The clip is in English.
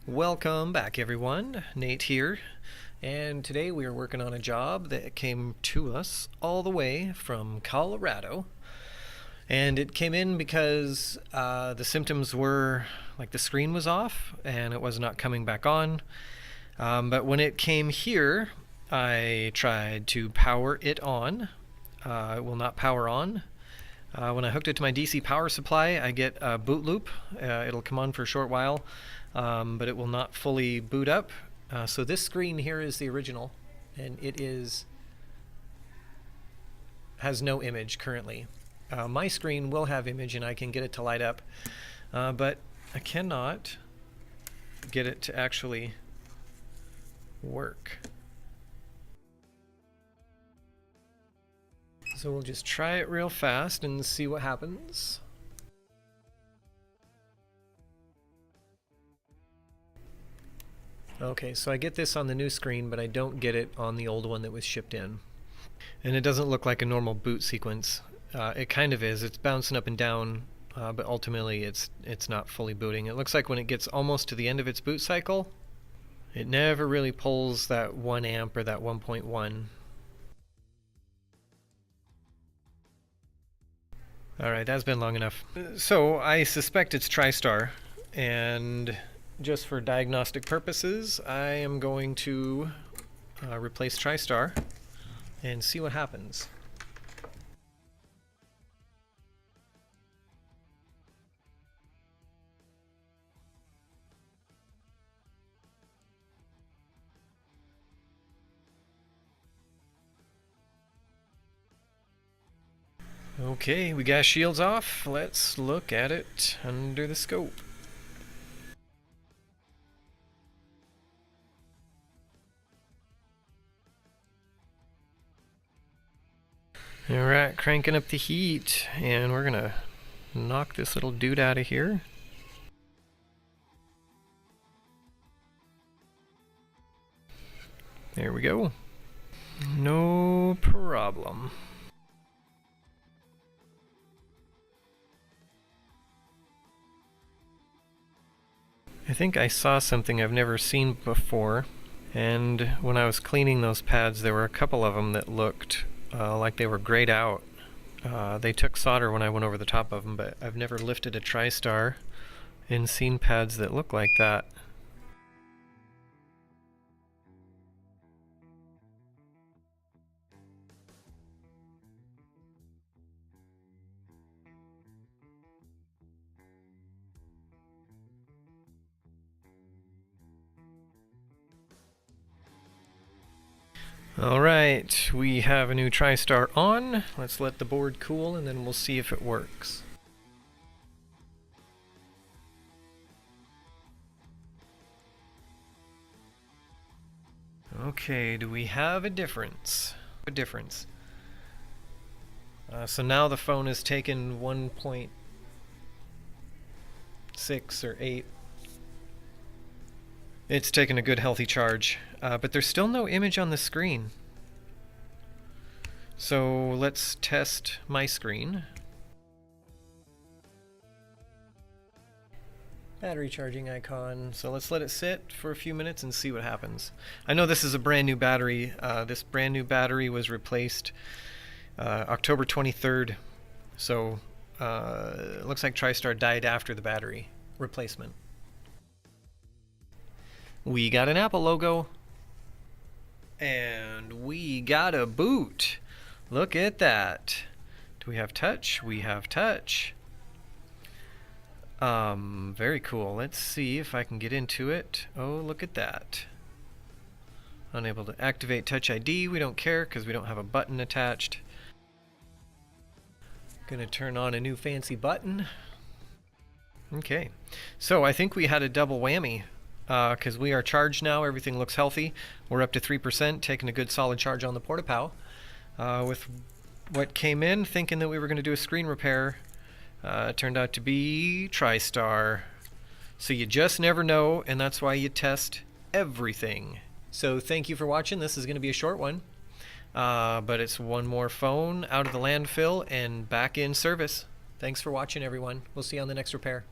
Welcome back, everyone. Nate here, and today we are working on a job that came to us all the way from Colorado. And it came in because the symptoms were like the screen was off and it was not coming back on. But when it came here, I tried to power it on. It will not power on. When I hooked it to my DC power supply, I get a boot loop. It'll come on for a short while, but it will not fully boot up. So this screen here is the original, and it has no image currently. My screen will have image, and I can get it to light up, but I cannot get it to actually work. So we'll just try it real fast and see what happens. Okay, so I get this on the new screen, but I don't get it on the old one that was shipped in. And it doesn't look like a normal boot sequence. It kind of is. It's bouncing up and down, but ultimately it's not fully booting. It looks like when it gets almost to the end of its boot cycle, it never really pulls that 1 amp or that 1.1. Alright, that's been long enough. So I suspect it's Tristar, and just for diagnostic purposes, I am going to replace Tristar and see what happens. Okay, we got shields off. Let's look at it under the scope. Alright, cranking up the heat, and we're gonna knock this little dude out of here. There we go. No problem. I think I saw something I've never seen before, and when I was cleaning those pads there were a couple of them that looked like they were grayed out. They took solder when I went over the top of them, but I've never lifted a Tristar and seen pads that look like that. Alright, we have a new Tristar on. Let's let the board cool and then we'll see if it works. Okay, do we have a difference? So now the phone has taken 1.6 or 8. It's taken a good healthy charge, but there's still no image on the screen. So let's test my screen. Battery charging icon. So let's let it sit for a few minutes and see what happens. I know this is a brand new battery. This brand new battery was replaced October 23rd. So it looks like Tristar died after the battery replacement. We got an Apple logo. And we got a boot. Look at that. Do we have touch? We have touch. Very cool. Let's see if I can get into it. Oh, look at that. Unable to activate Touch ID. We don't care because we don't have a button attached. Gonna turn on a new fancy button. Okay. So I think we had a double whammy. Because we are charged now, everything looks healthy. We're up to 3%, taking a good solid charge on the PortaPow. With what came in, thinking that we were going to do a screen repair, turned out to be Tristar. So you just never know, and that's why you test everything. So thank you for watching. This is going to be a short one, but it's one more phone out of the landfill and back in service. Thanks for watching, everyone. We'll see you on the next repair.